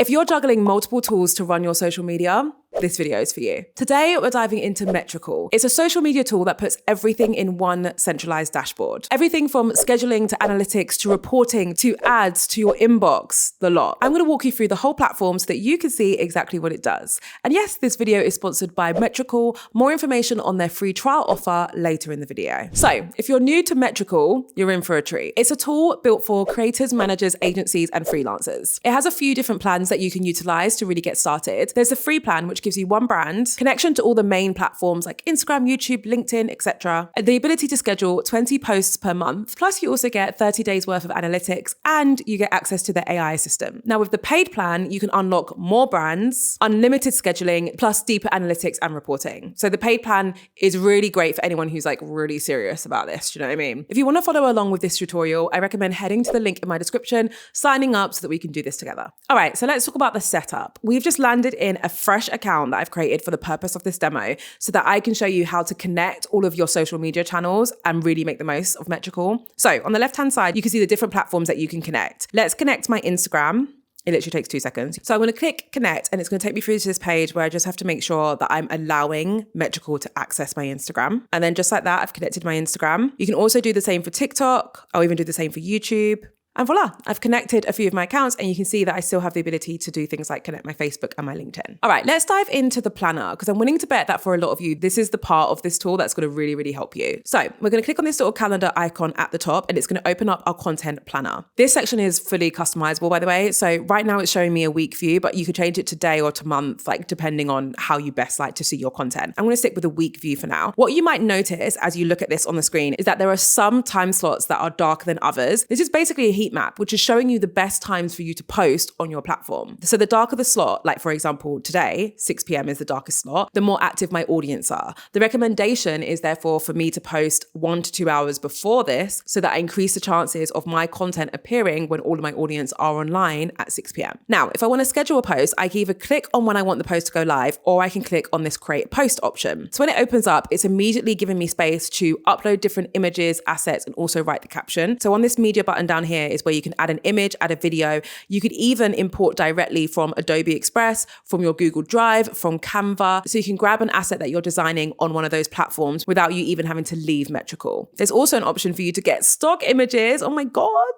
If you're juggling multiple tools to run your social media, this video is for you. Today, we're diving into Metricool. It's a social media tool that puts everything in one centralized dashboard. Everything from scheduling to analytics to reporting to ads to your inbox, the lot. I'm going to walk you through the whole platform so that you can see exactly what it does. And yes, this video is sponsored by Metricool. More information on their free trial offer later in the video. So, if you're new to Metricool, you're in for a treat. It's a tool built for creators, managers, agencies, and freelancers. It has a few different plans that you can utilize to really get started. There's a free plan, which gives you one brand, connection to all the main platforms like Instagram, YouTube, LinkedIn, etc. The ability to schedule 20 posts per month. Plus you also get 30 days worth of analytics and you get access to the AI assistant. Now with the paid plan, you can unlock more brands, unlimited scheduling, plus deeper analytics and reporting. So the paid plan is really great for anyone who's like really serious about this. Do you know what I mean? If you want to follow along with this tutorial, I recommend heading to the link in my description, signing up so that we can do this together. All right, so let's talk about the setup. We've just landed in a fresh account that I've created for the purpose of this demo so that I can show you how to connect all of your social media channels and really make the most of Metricool. So on the left-hand side, you can see the different platforms that you can connect. Let's connect my Instagram. It literally takes 2 seconds. So I'm going to click connect and it's going to take me through to this page where I just have to make sure that I'm allowing Metricool to access my Instagram. And then just like that, I've connected my Instagram. You can also do the same for TikTok. I'll even do the same for YouTube. And voila, I've connected a few of my accounts and you can see that I still have the ability to do things like connect my Facebook and my LinkedIn. All right, let's dive into the planner because I'm willing to bet that for a lot of you, this is the part of this tool that's going to really, really help you. So we're going to click on this little calendar icon at the top and it's going to open up our content planner. This section is fully customizable, by the way. So right now it's showing me a week view, but you could change it to day or to month, like depending on how you best like to see your content. I'm going to stick with a week view for now. What you might notice as you look at this on the screen is that there are some time slots that are darker than others. This is basically a heat map, which is showing you the best times for you to post on your platform. So the darker the slot, like for example, today, 6 p.m. is the darkest slot, the more active my audience are. The recommendation is therefore for me to post 1 to 2 hours before this so that I increase the chances of my content appearing when all of my audience are online at 6 p.m. Now, if I want to schedule a post, I can either click on when I want the post to go live or I can click on this create post option. So when it opens up, it's immediately giving me space to upload different images, assets, and also write the caption. So on this media button down here is where you can add an image, add a video. You could even import directly from Adobe Express, from your Google Drive, from Canva. So you can grab an asset that you're designing on one of those platforms without you even having to leave Metricool. There's also an option for you to get stock images. Oh my God,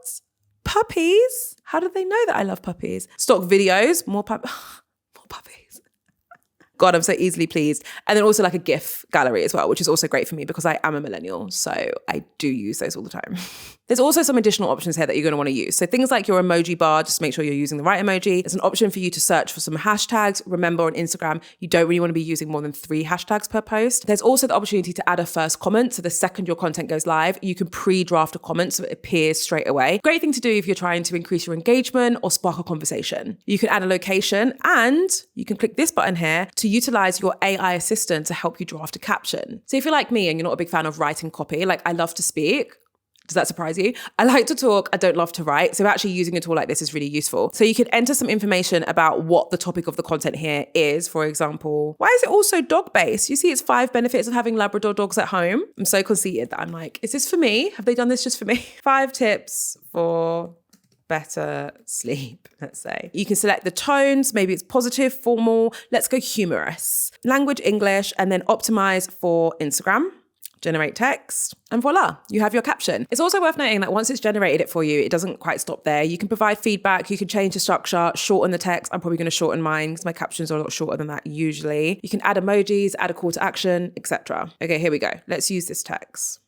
puppies. How did they know that I love puppies? Stock videos, more puppies. God, I'm so easily pleased. And then also like a GIF gallery as well, which is also great for me because I am a millennial. So I do use those all the time. There's also some additional options here that you're going to want to use. So things like your emoji bar, just make sure you're using the right emoji. There's an option for you to search for some hashtags. Remember on Instagram, you don't really want to be using more than 3 hashtags per post. There's also the opportunity to add a first comment. So the second your content goes live, you can pre-draft a comment so it appears straight away. Great thing to do if you're trying to increase your engagement or spark a conversation. You can add a location and you can click this button here to utilize your AI assistant to help you draft a caption. So if you're like me and you're not a big fan of writing copy, like I love to speak. Does that surprise you? I like to talk, I don't love to write. So actually using a tool like this is really useful. So you can enter some information about what the topic of the content here is. For example, why is it also dog-based? You see it's 5 benefits of having Labrador dogs at home. I'm so conceited that I'm like, is this for me? Have they done this just for me? 5 tips for better sleep, let's say. You can select the tones, maybe it's positive, formal. Let's go humorous. Language, English, and then optimize for Instagram. Generate text, and voila, you have your caption. It's also worth noting that once it's generated it for you, it doesn't quite stop there. You can provide feedback, you can change the structure, shorten the text. I'm probably going to shorten mine because my captions are a lot shorter than that usually. You can add emojis, add a call to action, etc. Okay, here we go. Let's use this text.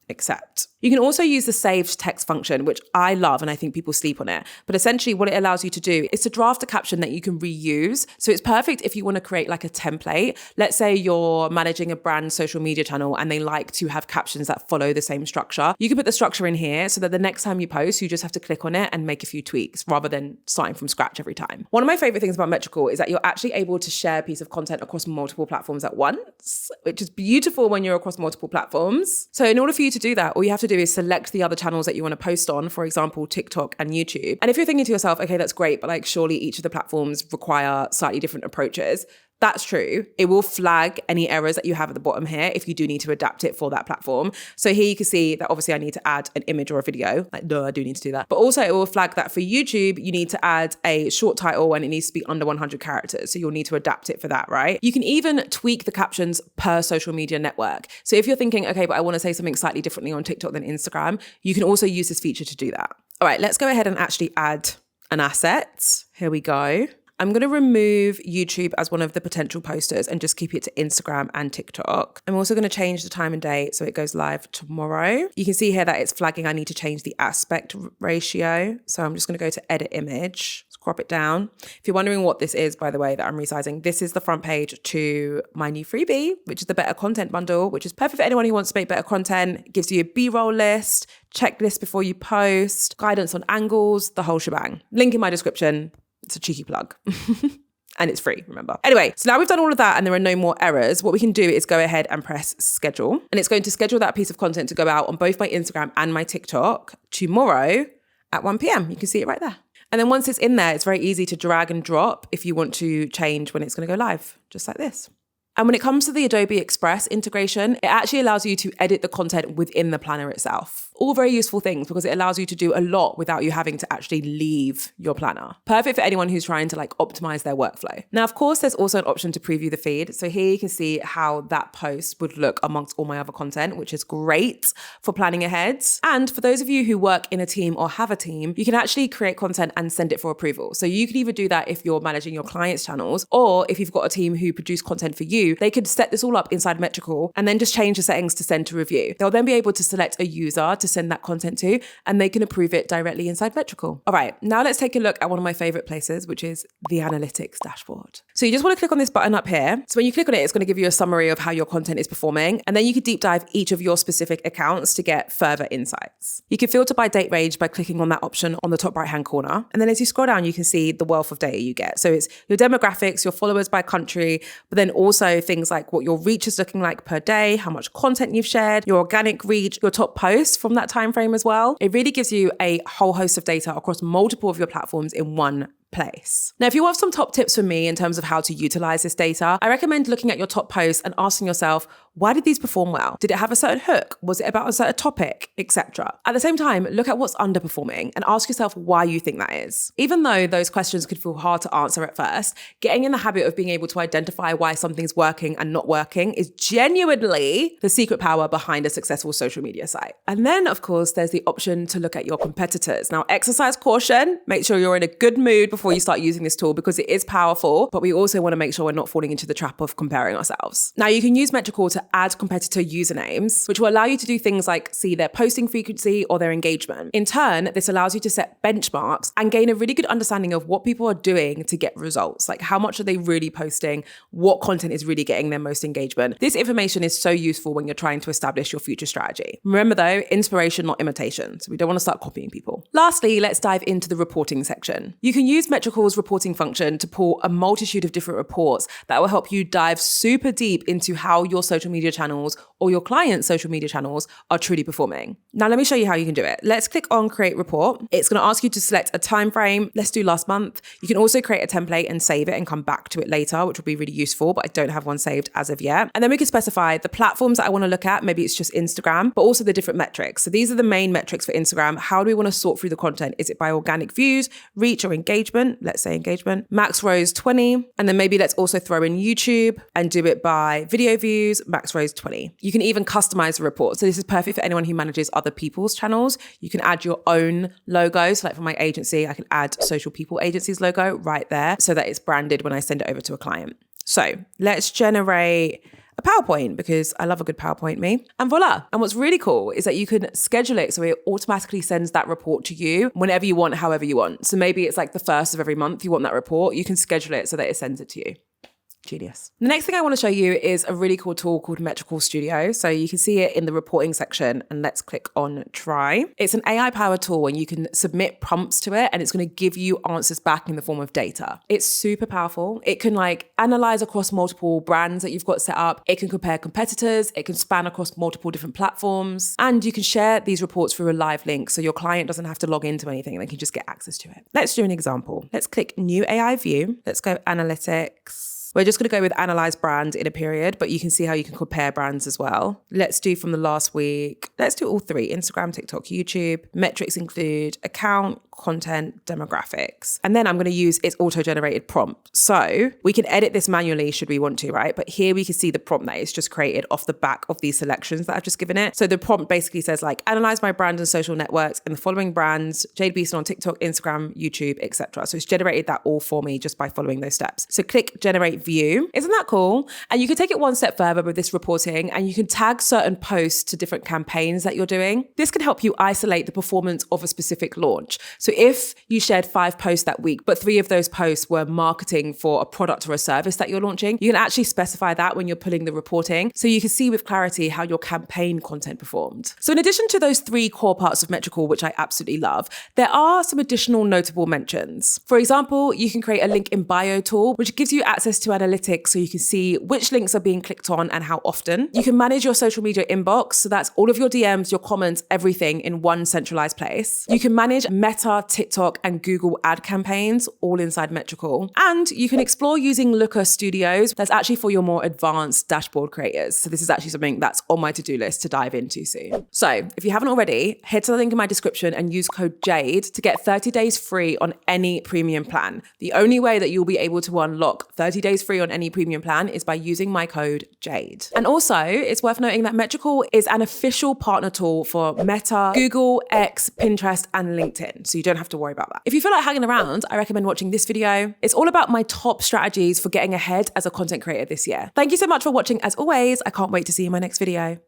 Accept. You can also use the saved text function, which I love and I think people sleep on it. But essentially what it allows you to do is to draft a caption that you can reuse. So it's perfect if you want to create like a template. Let's say you're managing a brand social media channel and they like to have captions that follow the same structure. You can put the structure in here so that the next time you post, you just have to click on it and make a few tweaks rather than starting from scratch every time. One of my favorite things about Metricool is that you're actually able to share a piece of content across multiple platforms at once, which is beautiful when you're across multiple platforms. So in order for you to do that, all you have to do is select the other channels that you want to post on, for example, TikTok and YouTube. And if you're thinking to yourself, okay, that's great, but like surely each of the platforms require slightly different approaches, that's true, it will flag any errors that you have at the bottom here if you do need to adapt it for that platform. So here you can see that obviously I need to add an image or a video. Like, duh, I do need to do that. But also it will flag that for YouTube, you need to add a short title and it needs to be under 100 characters. So you'll need to adapt it for that, right? You can even tweak the captions per social media network. So if you're thinking, okay, but I want to say something slightly differently on TikTok than Instagram, you can also use this feature to do that. All right, let's go ahead and actually add an asset. Here we go. I'm going to remove YouTube as one of the potential posters and just keep it to Instagram and TikTok. I'm also going to change the time and date so it goes live tomorrow. You can see here that it's flagging I need to change the aspect ratio. So I'm just going to go to edit image, let's crop it down. If you're wondering what this is, by the way, that I'm resizing, this is the front page to my new freebie, which is the better content bundle, which is perfect for anyone who wants to make better content. It gives you a B-roll list, checklist before you post, guidance on angles, the whole shebang. Link in my description. It's a cheeky plug. And it's free, remember. Anyway, so now we've done all of that and there are no more errors. What we can do is go ahead and press schedule. And it's going to schedule that piece of content to go out on both my Instagram and my TikTok tomorrow at 1 p.m. You can see it right there. And then once it's in there, it's very easy to drag and drop if you want to change when it's going to go live, just like this. And when it comes to the Adobe Express integration, it actually allows you to edit the content within the planner itself. All very useful things because it allows you to do a lot without you having to actually leave your planner. Perfect for anyone who's trying to optimize their workflow. Now, of course, there's also an option to preview the feed. So here you can see how that post would look amongst all my other content, which is great for planning ahead. And for those of you who work in a team or have a team, you can actually create content and send it for approval. So you could either do that if you're managing your clients' channels, or if you've got a team who produce content for you, they could set this all up inside Metricool and then just change the settings to send to review. They'll then be able to select a user to send that content to, and they can approve it directly inside Metricool. All right, now let's take a look at one of my favorite places, which is the analytics dashboard. So you just want to click on this button up here. So when you click on it, it's going to give you a summary of how your content is performing. And then you could deep dive each of your specific accounts to get further insights. You can filter by date range by clicking on that option on the top right-hand corner. And then as you scroll down, you can see the wealth of data you get. So it's your demographics, your followers by country, but then also things like what your reach is looking like per day, how much content you've shared, your organic reach, your top posts from that time frame as well. It really gives you a whole host of data across multiple of your platforms in one place. Now, if you want some top tips from me in terms of how to utilize this data, I recommend looking at your top posts and asking yourself, why did these perform well? Did it have a certain hook? Was it about a certain topic, etc.? At the same time, look at what's underperforming and ask yourself why you think that is. Even though those questions could feel hard to answer at first, getting in the habit of being able to identify why something's working and not working is genuinely the secret power behind a successful social media site. And then, of course, there's the option to look at your competitors. Now, exercise caution, make sure you're in a good mood before you start using this tool because it is powerful, but we also want to make sure we're not falling into the trap of comparing ourselves. Now, you can use Metricool to add competitor usernames, which will allow you to do things like see their posting frequency or their engagement. In turn, this allows you to set benchmarks and gain a really good understanding of what people are doing to get results. Like how much are they really posting? What content is really getting their most engagement? This information is so useful when you're trying to establish your future strategy. Remember though, inspiration, not imitation. So we don't want to start copying people. Lastly, let's dive into the reporting section. You can use Metricool's reporting function to pull a multitude of different reports that will help you dive super deep into how your social media channels or your clients' social media channels are truly performing. Now, let me show you how you can do it. Let's click on create report. It's going to ask you to select a time frame. Let's do last month. You can also create a template and save it and come back to it later, which will be really useful, but I don't have one saved as of yet. And then we can specify the platforms that I want to look at. Maybe it's just Instagram, but also the different metrics. So these are the main metrics for Instagram. How do we want to sort through the content? Is it by organic views, reach, or engagement? Let's say engagement. Max rows 20. And then maybe let's also throw in YouTube and do it by video views, max rows 20. You can even customize the report. So this is perfect for anyone who manages other people's channels. You can add your own logo. So like for my agency, I can add Social People Agency's logo right there so that it's branded when I send it over to a client. So let's generate a PowerPoint because I love a good PowerPoint, me. And voila. And what's really cool is that you can schedule it so it automatically sends that report to you whenever you want, however you want. So maybe it's like the first of every month you want that report. You can schedule it so that it sends it to you. Genius. The next thing I want to show you is a really cool tool called Metricool Studio. So you can see it in the reporting section and let's click on try. It's an AI powered tool and you can submit prompts to it and it's going to give you answers back in the form of data. It's super powerful. It can analyze across multiple brands that you've got set up. It can compare competitors. It can span across multiple different platforms and you can share these reports through a live link. So your client doesn't have to log into anything. They can just get access to it. Let's do an example. Let's click new AI view. Let's go analytics. We're just going to go with analyze brand in a period, but you can see how you can compare brands as well. Let's do from the last week. Let's do all three: Instagram, TikTok, YouTube. Metrics include account, content, demographics. And then I'm going to use its auto-generated prompt. So we can edit this manually should we want to, right? But here we can see the prompt that it's just created off the back of these selections that I've just given it. So the prompt basically says like, analyze my brand and social networks and the following brands: jade.beason on TikTok, Instagram, YouTube, etc. So it's generated that all for me just by following those steps. So click generate view. Isn't that cool? And you can take it one step further with this reporting, and you can tag certain posts to different campaigns that you're doing. This can help you isolate the performance of a specific launch. So if you shared 5 posts that week, but 3 of those posts were marketing for a product or a service that you're launching, you can actually specify that when you're pulling the reporting, so you can see with clarity how your campaign content performed. So in addition to those 3 core parts of Metricool, which I absolutely love, there are some additional notable mentions. For example, you can create a link in bio tool, which gives you access to analytics so you can see which links are being clicked on and how often. You can manage your social media inbox, so that's all of your DMs, your comments, everything in one centralized place. You can manage Meta, TikTok, and Google ad campaigns all inside Metricool. And you can explore using Looker Studios. That's actually for your more advanced dashboard creators. So this is actually something that's on my to-do list to dive into soon. So if you haven't already, head to the link in my description and use code JADE to get 30 days free on any premium plan. The only way that you'll be able to unlock 30 days free on any premium plan is by using my code JADE. And also, it's worth noting that Metricool is an official partner tool for Meta, Google, X, Pinterest, and LinkedIn. So you don't have to worry about that. If you feel like hanging around, I recommend watching this video. It's all about my top strategies for getting ahead as a content creator this year. Thank you so much for watching. As always, I can't wait to see you in my next video.